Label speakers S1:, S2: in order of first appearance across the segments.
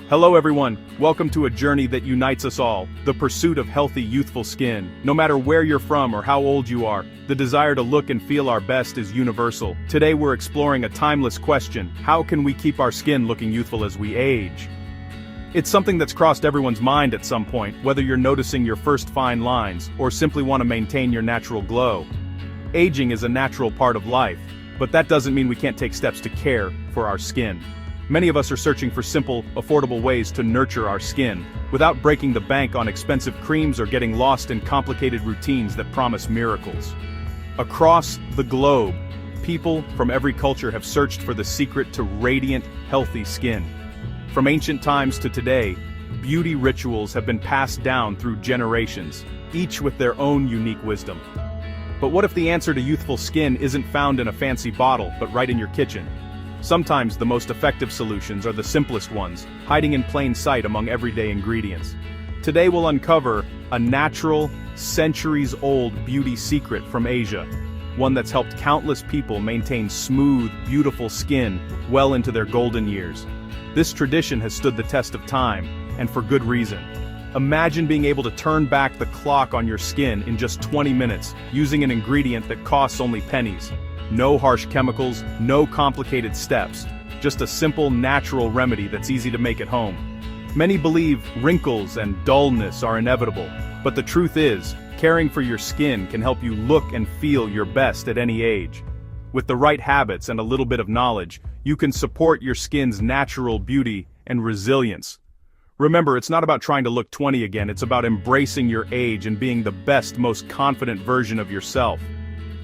S1: Hello everyone, welcome to a journey that unites us all, the pursuit of healthy youthful skin. No matter where you're from or how old you are, the desire to look and feel our best is universal. Today we're exploring a timeless question: how can we keep our skin looking youthful as we age? It's something that's crossed everyone's mind at some point, whether you're noticing your first fine lines, or simply want to maintain your natural glow. Aging is a natural part of life, but that doesn't mean we can't take steps to care for our skin. Many of us are searching for simple, affordable ways to nurture our skin, without breaking the bank on expensive creams or getting lost in complicated routines that promise miracles. Across the globe, people from every culture have searched for the secret to radiant, healthy skin. From ancient times to today, beauty rituals have been passed down through generations, each with their own unique wisdom. But what if the answer to youthful skin isn't found in a fancy bottle, but right in your kitchen? Sometimes the most effective solutions are the simplest ones, hiding in plain sight among everyday ingredients. Today we'll uncover a natural, centuries-old beauty secret from Asia, one that's helped countless people maintain smooth, beautiful skin well into their golden years. This tradition has stood the test of time, and for good reason. Imagine being able to turn back the clock on your skin in just 20 minutes, using an ingredient that costs only pennies. No harsh chemicals, no complicated steps, just a simple natural remedy that's easy to make at home. Many believe wrinkles and dullness are inevitable, but the truth is, caring for your skin can help you look and feel your best at any age. With the right habits and a little bit of knowledge, you can support your skin's natural beauty and resilience. Remember, it's not about trying to look 20 again, it's about embracing your age and being the best, most confident version of yourself.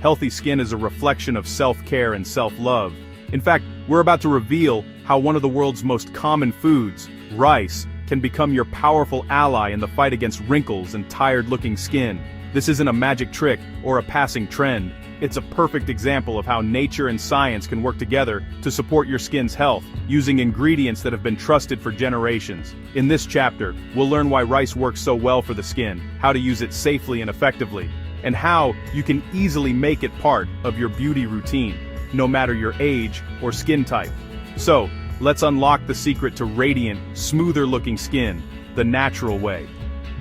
S1: Healthy skin is a reflection of self-care and self-love. In fact, we're about to reveal how one of the world's most common foods, rice, can become your powerful ally in the fight against wrinkles and tired-looking skin. This isn't a magic trick or a passing trend. It's a perfect example of how nature and science can work together to support your skin's health, using ingredients that have been trusted for generations. In this chapter, we'll learn why rice works so well for the skin, how to use it safely and effectively, and how you can easily make it part of your beauty routine, no matter your age or skin type. So, let's unlock the secret to radiant, smoother-looking skin, the natural way.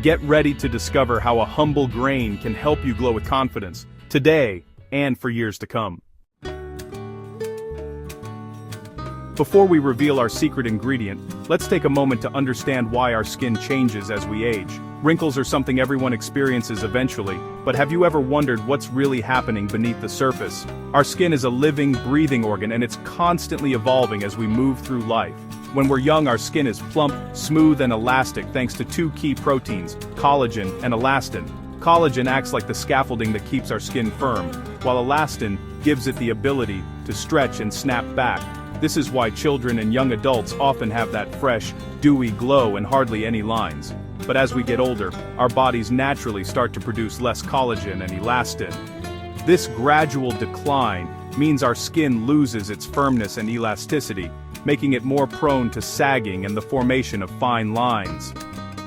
S1: Get ready to discover how a humble grain can help you glow with confidence, today and for years to come. Before we reveal our secret ingredient, let's take a moment to understand why our skin changes as we age. Wrinkles are something everyone experiences eventually, but have you ever wondered what's really happening beneath the surface? Our skin is a living, breathing organ, and it's constantly evolving as we move through life. When we're young, our skin is plump, smooth, and elastic thanks to two key proteins, collagen and elastin. Collagen acts like the scaffolding that keeps our skin firm, while elastin gives it the ability to stretch and snap back. This is why children and young adults often have that fresh, dewy glow and hardly any lines. But as we get older, our bodies naturally start to produce less collagen and elastin. This gradual decline means our skin loses its firmness and elasticity, making it more prone to sagging and the formation of fine lines.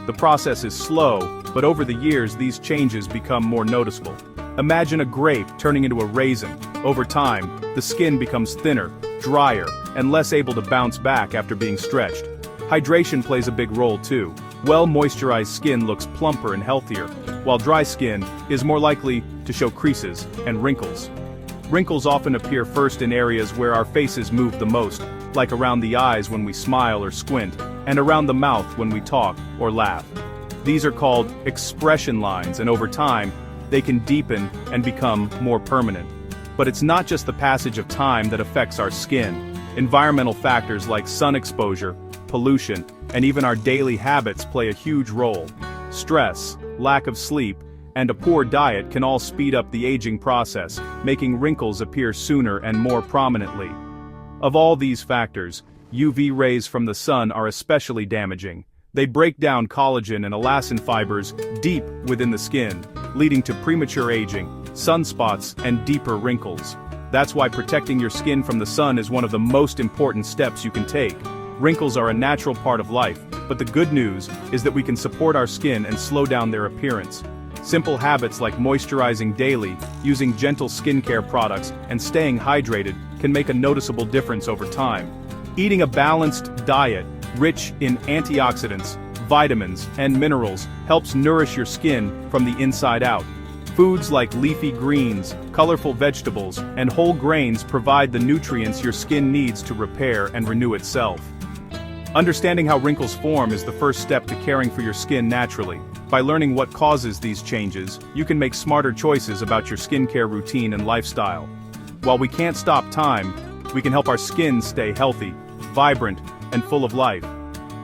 S1: The process is slow, but over the years these changes become more noticeable. Imagine a grape turning into a raisin. Over time, the skin becomes thinner, drier, and less able to bounce back after being stretched. Hydration plays a big role too. Well-moisturized skin looks plumper and healthier, while dry skin is more likely to show creases and wrinkles. Wrinkles often appear first in areas where our faces move the most, like around the eyes when we smile or squint, and around the mouth when we talk or laugh. These are called expression lines, and over time, they can deepen and become more permanent. But it's not just the passage of time that affects our skin. Environmental factors like sun exposure, pollution, and even our daily habits play a huge role. Stress, lack of sleep, and a poor diet can all speed up the aging process, making wrinkles appear sooner and more prominently. Of all these factors, UV rays from the sun are especially damaging. They break down collagen and elastin fibers deep within the skin, leading to premature aging, sunspots, and deeper wrinkles. That's why protecting your skin from the sun is one of the most important steps you can take. Wrinkles are a natural part of life, but the good news is that we can support our skin and slow down their appearance. Simple habits like moisturizing daily, using gentle skincare products, and staying hydrated can make a noticeable difference over time. Eating a balanced diet, rich in antioxidants, vitamins, and minerals, helps nourish your skin from the inside out. Foods like leafy greens, colorful vegetables, and whole grains provide the nutrients your skin needs to repair and renew itself. Understanding how wrinkles form is the first step to caring for your skin naturally. By learning what causes these changes, you can make smarter choices about your skincare routine and lifestyle. While we can't stop time, we can help our skin stay healthy, vibrant, and full of life.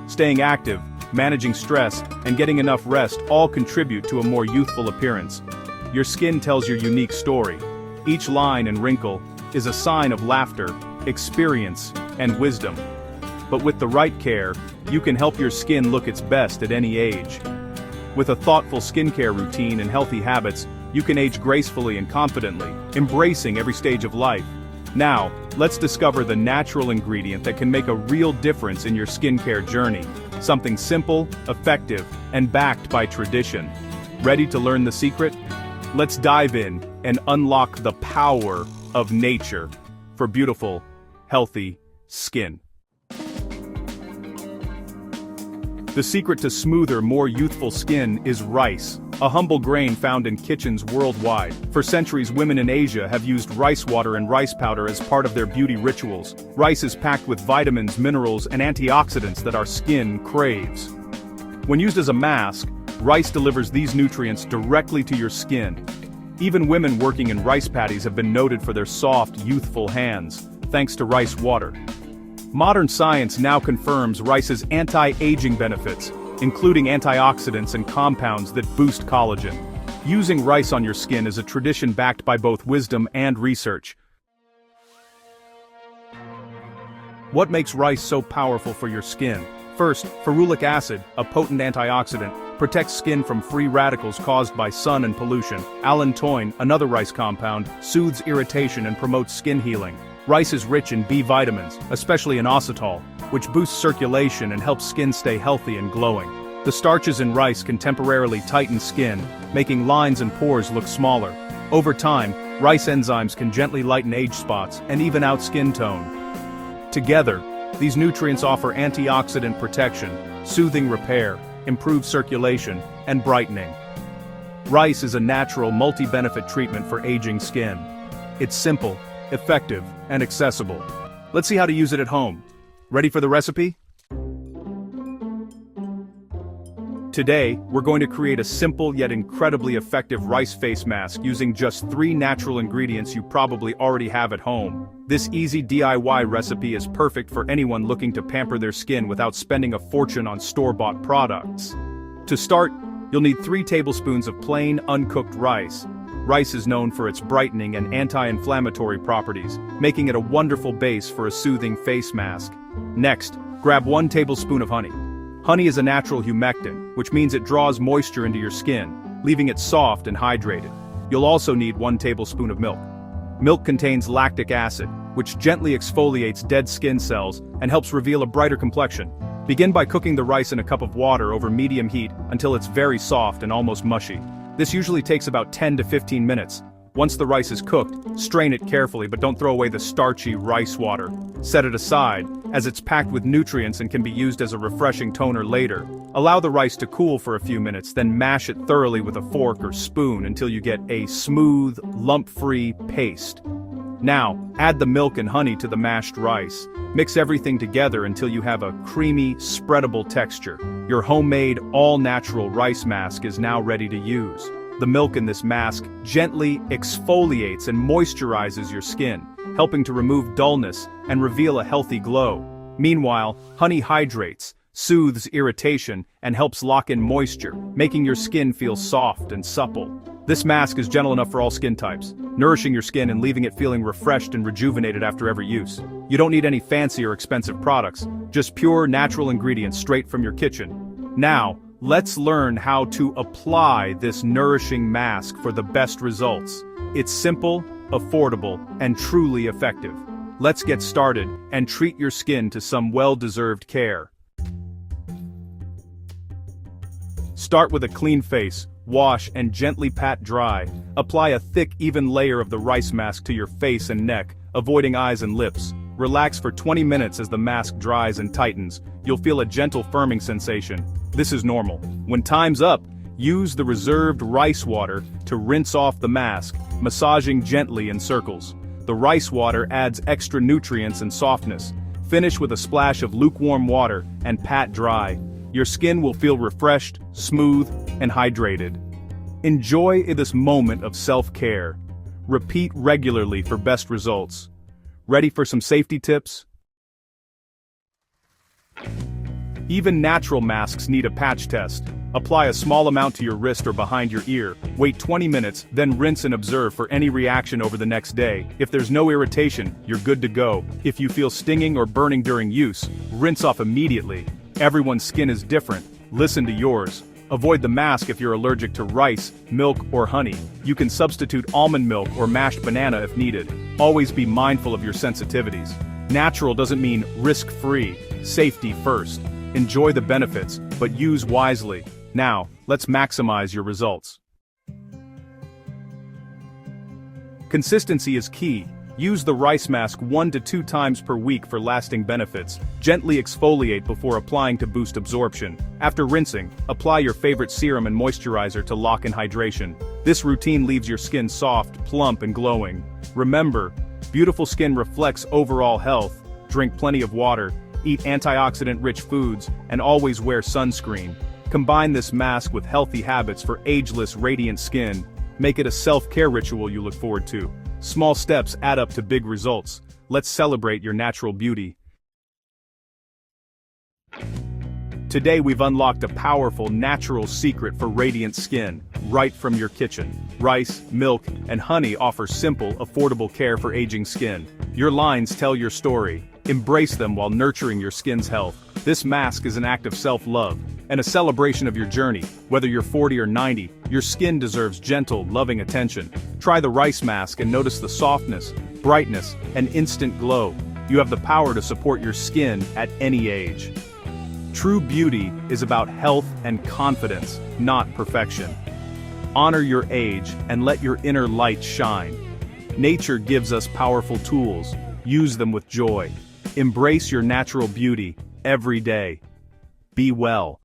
S1: Staying active, managing stress, and getting enough rest all contribute to a more youthful appearance. Your skin tells your unique story. Each line and wrinkle is a sign of laughter, experience, and wisdom. But with the right care, you can help your skin look its best at any age. With a thoughtful skincare routine and healthy habits, you can age gracefully and confidently, embracing every stage of life. Now, let's discover the natural ingredient that can make a real difference in your skincare journey. Something simple, effective, and backed by tradition. Ready to learn the secret? Let's dive in and unlock the power of nature for beautiful, healthy skin. The secret to smoother, more youthful skin is rice, a humble grain found in kitchens worldwide. For centuries, women in Asia have used rice water and rice powder as part of their beauty rituals. Rice is packed with vitamins, minerals, and antioxidants that our skin craves. When used as a mask, rice delivers these nutrients directly to your skin. Even women working in rice paddies have been noted for their soft, youthful hands, thanks to rice water. Modern science now confirms rice's anti-aging benefits, including antioxidants and compounds that boost collagen. Using rice on your skin is a tradition backed by both wisdom and research. What makes rice so powerful for your skin? First, ferulic acid, a potent antioxidant, protects skin from free radicals caused by sun and pollution. Allantoin, another rice compound, soothes irritation and promotes skin healing. Rice is rich in B vitamins, especially in inositol, which boosts circulation and helps skin stay healthy and glowing. The starches in rice can temporarily tighten skin, making lines and pores look smaller. Over time, rice enzymes can gently lighten age spots and even out skin tone. Together, these nutrients offer antioxidant protection, soothing repair, improved circulation, and brightening. Rice is a natural, multi-benefit treatment for aging skin. It's simple, effective, and accessible. Let's see how to use it at home. Ready for the recipe? Today, we're going to create a simple yet incredibly effective rice face mask using just 3 natural ingredients you probably already have at home. This easy DIY recipe is perfect for anyone looking to pamper their skin without spending a fortune on store-bought products. To start, you'll need 3 tablespoons of plain, uncooked rice. Rice is known for its brightening and anti-inflammatory properties, making it a wonderful base for a soothing face mask. Next, grab 1 tablespoon of honey. Honey is a natural humectant, which means it draws moisture into your skin, leaving it soft and hydrated. You'll also need 1 tablespoon of milk. Milk contains lactic acid, which gently exfoliates dead skin cells and helps reveal a brighter complexion. Begin by cooking the rice in a cup of water over medium heat until it's very soft and almost mushy. This usually takes about 10 to 15 minutes. Once the rice is cooked, strain it carefully, but don't throw away the starchy rice water. Set it aside, as it's packed with nutrients and can be used as a refreshing toner later. Allow the rice to cool for a few minutes, then mash it thoroughly with a fork or spoon until you get a smooth, lump-free paste. Now, add the milk and honey to the mashed rice. Mix everything together until you have a creamy, spreadable texture. Your homemade, all-natural rice mask is now ready to use. The milk in this mask gently exfoliates and moisturizes your skin, helping to remove dullness and reveal a healthy glow. Meanwhile, honey hydrates, soothes irritation, and helps lock in moisture, making your skin feel soft and supple. This mask is gentle enough for all skin types, nourishing your skin and leaving it feeling refreshed and rejuvenated after every use. You don't need any fancy or expensive products, just pure natural ingredients straight from your kitchen. Now, let's learn how to apply this nourishing mask for the best results. It's simple, affordable, and truly effective. Let's get started and treat your skin to some well-deserved care. Start with a clean face. Wash and gently pat dry. Apply a thick, even layer of the rice mask to your face and neck, avoiding eyes and lips. Relax for 20 minutes as the mask dries and tightens. You'll feel a gentle firming sensation. This is normal. When time's up, use the reserved rice water to rinse off the mask, massaging gently in circles. The rice water adds extra nutrients and softness. Finish with a splash of lukewarm water and pat dry. Your skin will feel refreshed, smooth, and hydrated. Enjoy this moment of self-care. Repeat regularly for best results. Ready for some safety tips? Even natural masks need a patch test. Apply a small amount to your wrist or behind your ear, wait 20 minutes, then rinse and observe for any reaction over the next day. If there's no irritation, you're good to go. If you feel stinging or burning during use, rinse off immediately. Everyone's skin is different. Listen to yours. Avoid the mask if you're allergic to rice, milk, or honey. You can substitute almond milk or mashed banana if needed. Always be mindful of your sensitivities. Natural doesn't mean risk-free. Safety first. Enjoy the benefits, but use wisely. Now, let's maximize your results. Consistency is key. Use the rice mask 1 to 2 times per week for lasting benefits. Gently exfoliate before applying to boost absorption. After rinsing, apply your favorite serum and moisturizer to lock in hydration. This routine leaves your skin soft, plump, and glowing. Remember, beautiful skin reflects overall health. Drink plenty of water, eat antioxidant-rich foods, and always wear sunscreen. Combine this mask with healthy habits for ageless, radiant skin. Make it a self-care ritual you look forward to. Small steps add up to big results. Let's celebrate your natural beauty. Today we've unlocked a powerful natural secret for radiant skin, right from your kitchen. Rice, milk, and honey offer simple, affordable care for aging skin. Your lines tell your story. Embrace them while nurturing your skin's health. This mask is an act of self-love, and a celebration of your journey. Whether you're 40 or 90, your skin deserves gentle, loving attention. Try the rice mask and notice the softness, brightness, and instant glow. You have the power to support your skin at any age. True beauty is about health and confidence, not perfection. Honor your age and let your inner light shine. Nature gives us powerful tools. Use them with joy. Embrace your natural beauty every day. Be well.